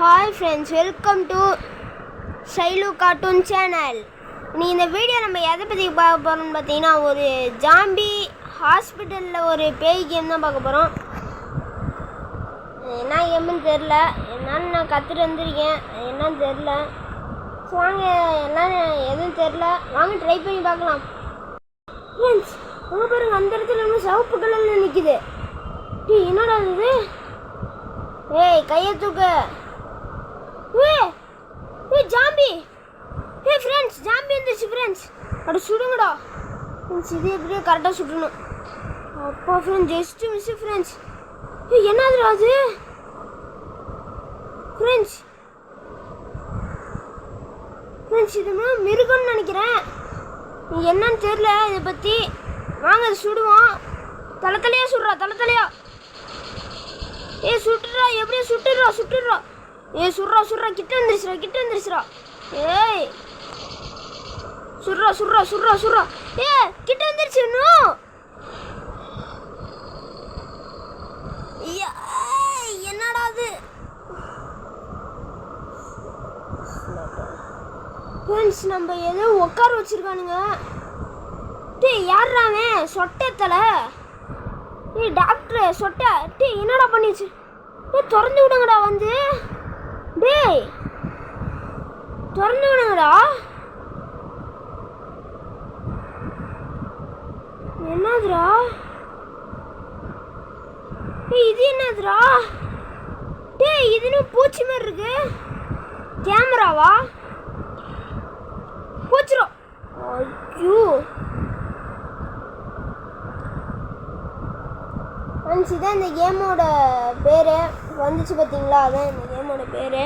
Hi friends, welcome to Shailu cartoon channel. நீ இந்த video நம்ம எதை பற்றி பார்க்க போகிறோம்னு பார்த்தீங்கன்னா, ஒரு ஜாம்பி ஹாஸ்பிட்டலில் ஒரு பேய் கேம் தான் பார்க்க போகிறோம். என்ன கேம்னு தெரில, என்னன்னு நான் கற்றுட்டு வந்திருக்கேன், என்னன்னு தெரில. ஸோ வாங்க, எல்லாம் எதுவும் தெரில, வாங்க ட்ரை பண்ணி பார்க்கலாம். ஃப்ரெண்ட்ஸ், அங்கே பாருங்க, அந்த இடத்துல இன்னும் சிவப்பு கலரில் நிற்கிது. என்னடா இது? ஏய், கையை தூக்கு. ஜாம்பி. ஃப்ரெண்ட்ஸ், ஜாம்பி வந்துருச்சு ஃப்ரெண்ட்ஸ். அப்படி சுடுங்கடா ஃப்ரெண்ட்ஸ். இது எப்படியே கரெக்டாக சுடணும். அப்பா ஃப்ரெண்ட்ஸ், ஜஸ்ட்டு மிஸ் ஃப்ரெண்ட்ஸ். என்னதுடா அது ஃப்ரெண்ட்ஸ்? இது மிருகம்னு நினைக்கிறேன், என்னன்னு தெரியல இதை பற்றி. வாங்க அது சுடுவோம். தலையா சுடுறா, தலையா. சுட்டுறா, எப்படியே சுட்டுறா. சுடுறா, கிட்ட வந்துருச்சுடா. ஏய், சுடுறா. கிட்ட வந்துருச்சு இன்னும். என்னடா அது ஃப்ரெண்ட்ஸ்? நம்ம ஏதோ உட்கார வச்சிருக்கானுங்க. யாருறாவே சொட்டத்தலை? டாக்டர் சொட்ட. என்னடா பண்ணிச்சு? திறந்து விடுங்கடா வந்து. திறந்து விடுங்கடா. என்னதுடா இது? என்னதுடா இது? இன்னும் பூச்சி மாதிரி இருக்கு. கேமராவா? பூச்சிரும். ஐயோ ஃப்ரெண்ட்ஸ், இதான் இந்த கேமோட பேர். வந்துச்சு பார்த்தீங்களா? அதான் இந்த கேமோட பேர்.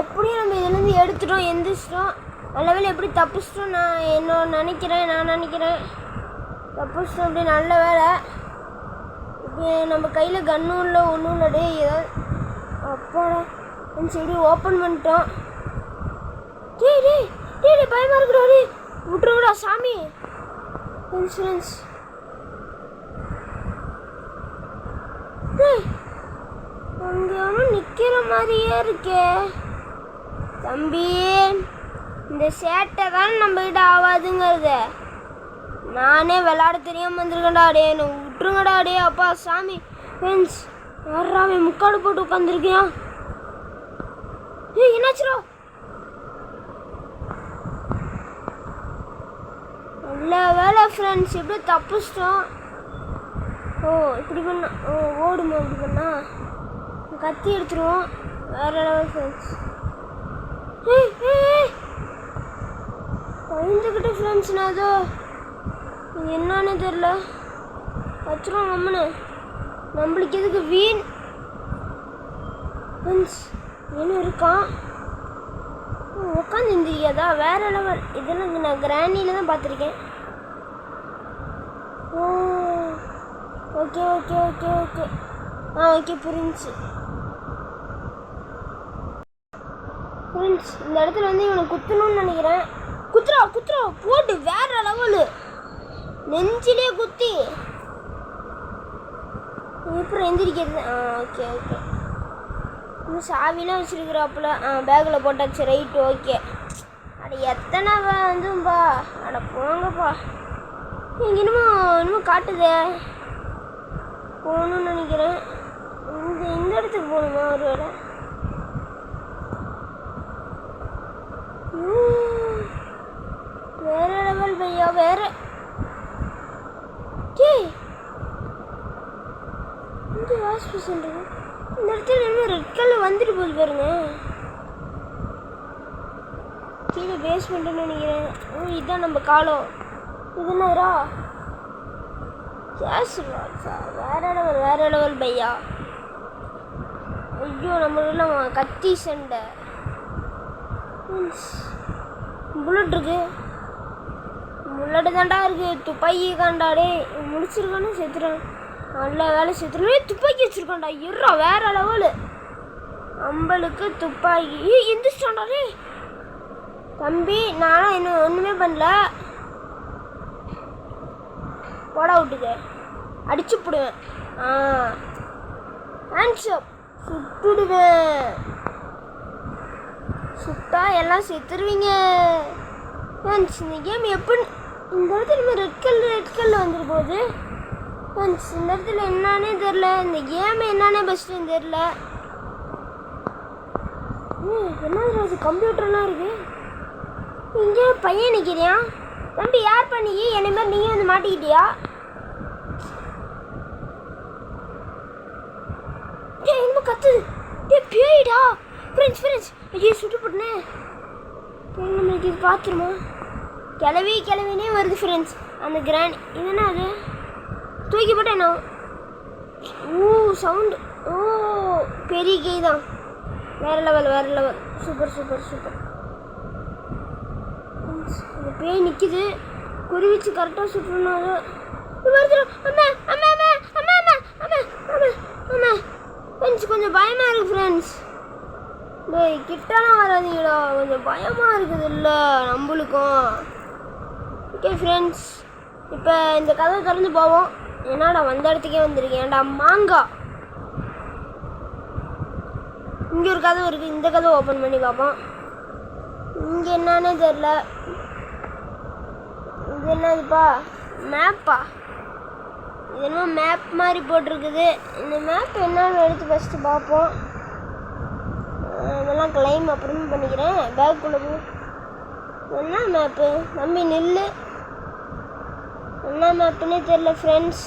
எப்படியும் நம்ம இதுலேருந்து எடுத்துட்டோம், எந்திரிச்சிட்டோம். நல்ல வேலை எப்படி தப்பிச்சிட்டோம். நான் நினைக்கிறேன் தப்பிச்சிட்டோம். அப்படி நல்ல வேலை. இப்போ நம்ம கையில் கன்னும் இல்லை, ஒன்றும் இல்லை. ஏதாவது அப்பாடா ஃப்ரெண்ட்ஸ், எப்படி ஓப்பன் பண்ணிட்டோம். டேய் பயமாக இருக்குடா. விட்டுருங்கடா சாமி. ஃப்ரெண்ட்ஸ் அங்கே ஒன்றும் நிற்கிற மாதிரியே இருக்கே. தம்பி, இந்த சேட்டை தான் நம்மகிட்ட ஆகாதுங்கிறது. நானே விளாட தெரியாமல் வந்திருக்கேன்டா. என்னை விட்டுருங்கடா. அப்பா சாமி. ஃப்ரெண்ட்ஸ், யாராவே முக்காடு போட்டு உட்காந்துருக்கியா? என்னாச்சுரோ? நல்ல வேலை ஃப்ரெண்ட்ஸ், எப்படி தப்பிச்சிட்டோம். இப்படி பண்ணா ஓடுமா? இப்படி பண்ணா கத்தி எடுத்துருவோம். வேற லெவல் ஃப்ரெண்ட்ஸ். பயந்துக்கிட்டு ஃப்ரெண்ட்ஸ், நான் ஏதோ என்னன்னு தெரில வச்சிரும். நம்மளுக்கு எதுக்கு வீண் ஃப்ரெண்ட்ஸ்? என்ன இருக்கான்? உட்காந்து இருந்திருக்கியாதா? வேற லெவல். இதெல்லாம் நான் கிராண்டியில் தான் பார்த்துருக்கேன். ஓகே புரிஞ்சுச்சு ஃப்ரெண்ட்ஸ். இந்த இடத்துல வந்து இவனை குத்தணும்னு நினைக்கிறேன். குத்துறா போட்டு வேற லெவலு. நெஞ்சிலே குத்தி அப்புறம் எந்திரிக்கிறது. ஓகே இன்னும் சாவிலாம் வச்சிருக்கிறாப்புல. பேக்கில் போட்டாச்சு. Right, okay. எத்தனை வந்தும்பா. போங்கப்பா. இங்கே இன்னமும் காட்டுதே. போகணும்னு நினைக்கிறேன். இந்த இடத்துக்கு போகணுமா? ஒரு வேளை வேற லெவல் பையா. வேற இந்த வாஷ் சென்டர் இந்த இடத்துல என்ன ரெட் கலர் வந்துட்டு போகுது பாருங்க. கீழே பேஸ்மெண்ட்னு நினைக்கிறேன். இதுதான் நம்ம காலம். இது என்னரா? வேற லெவல் பையா. ஐயோ, நம்மள கத்தி சண்டை. புல்லட் இருக்கு. புல்லட்டு தாண்டா இருக்கு. துப்பாக்கி காண்டாடே முடிச்சிருக்கானு செத்துறான். நல்ல வேலை செத்துறான். துப்பாக்கி வச்சிருக்கான்டா. இருறா, வேற லெவலு. அம்பளுக்கு துப்பாக்கி. எந்திரிச்சாண்டாடே தம்பி. நானும் இன்னும் ஒன்றுமே பண்ணல. போடா விட்டுக்க, அடிச்சு போடுவேன். ஹேண்ட்ஸ் அப் சுட்டுடுவேன். சுட்டா எல்லாம் செத்துருவீங்க. ஃப்ரெண்ட்ஸ் இந்த கேம் எப்படி இந்த இடத்துல ரெட் கலர் வந்துட்டு போகுது. ஃப்ரெண்ட்ஸ் இந்த இடத்துல என்னன்னே தெரில. இந்த கேம் என்னன்னே ஃபஸ்ட்டு தெரில. என்ன அது கம்ப்யூட்டர்லாம் இருக்கு. இங்கே பையன் நிற்கிறியா? தம்பி யார் பண்ணி என்னை மாதிரி நீங்கள் வந்து மாட்டிக்கிட்டியா? என்ன கத்துது? பேய்டா. ஃப்ரெண்ட்ஸ் ஐயோ சுட்டு போட்டேன். நம்மளுக்கு இது பார்த்துருமா? கிளவினே வருது ஃப்ரெண்ட்ஸ். அந்த கிராண்ட் இதுனா அது தூக்கி போட்டேன் நான். ஓ சவுண்டு. ஓ பெரிய கை தான். வேறு லெவல். சூப்பர். அந்த பேய் நிற்கிது. குறிவிச்சு கரெக்டாக சுட்டணும். அது ஃப்ரெண்ட்ஸ் கொஞ்சம் பயமாக இருக்குது ஃப்ரெண்ட்ஸ். கிட்டலாம் வராதீங்களா? கொஞ்சம் பயமாக இருக்குது இல்லை நம்மளுக்கும். ஓகே ஃப்ரெண்ட்ஸ் இப்போ இந்த கதவை திறந்து போவோம். என்னடா வந்த இடத்துக்கே வந்திருக்கேன். ஏன்டா மாங்காய். இங்கே ஒரு கதவு இருக்குது. இந்த கதவை ஓப்பன் பண்ணி பார்ப்போம். இங்கே என்னன்னே தெரில. இது என்னதுப்பா? மேப்பா? இது என்னமோ மேப் மாதிரி போட்டிருக்குது. இந்த மேப் என்னன்னு எடுத்து ஃபஸ்ட்டு பார்ப்போம். இதெல்லாம் கிளைம் அப்புறமே பண்ணிக்கிறேன். பேக்குள்ளே போ. என்ன மேப்பு? நம்பி நில்லு. என்ன மேப்புன்னே தெரில ஃப்ரெண்ட்ஸ்.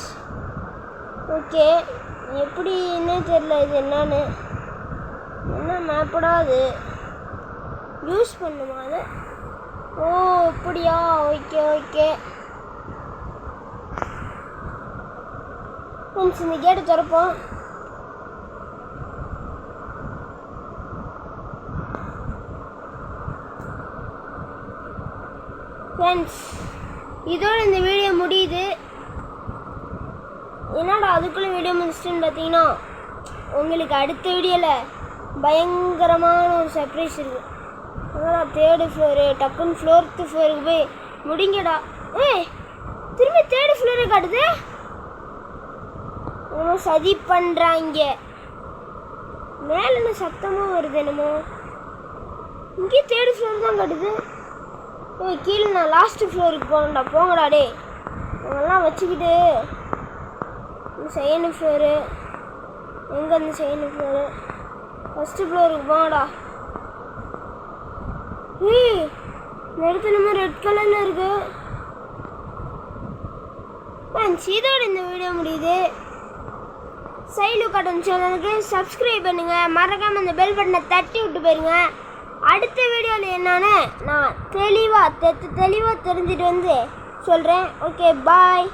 ஓகே எப்படி என்னே தெரில. இது என்னன்னு என்ன மேப்படா அது? யூஸ் பண்ணுமா அது? ஓ அப்படியா? ஓகே ஃப்ரெண்ட்ஸ் இந்த கேட்டை திறப்போம். ஃப்ரெண்ட்ஸ் இதோட இந்த வீடியோ முடியுது. என்னடா அதுக்குள்ளே வீடியோ முடிச்சிட்டுன்னு பார்த்தீங்கன்னா உங்களுக்கு அடுத்த வீடியோவில் பயங்கரமான ஒரு சர்ப்ரைஸ் இருக்குது. அதனால் 3rd ஃப்ளோரு டக்குன்னு 4th ஃப்ளோருக்கு போய் முடிங்கடா. திரும்பி 3rd ஃப்ளோரை காட்டுது. என்னமோ சதி பண்ணுறாங்க. மேலே என்ன சத்தமாக வருது என்னமோ. இங்கே 3rd ஃப்ளோர் தான் காட்டுது. கீழே நான் லாஸ்ட் ஃப்ளோருக்கு போகணும்டா. போங்கடா டே. அவங்கெல்லாம் வச்சுக்கிட்டு 2nd ஃப்ளோரு எங்கே இருந்து 2nd ஃப்ளோரு 1st ஃப்ளோருக்கு போங்கடா. இந்த இடத்துல நம்ம ரெட் கலரில் இருக்கு. இதோட இந்த வீடியோ முடியுது. சைலு கார்ட்டூன் சேனலுக்கு சப்ஸ்கிரைப் பண்ணுங்கள். மறக்காமல் அந்த பெல் பட்டனை தட்டி விட்டு போயிருங்க. அடுத்த வீடியோவில் என்னன்னு நான் தெளிவாக தெரிஞ்சுட்டு வந்து சொல்கிறேன். Okay bye.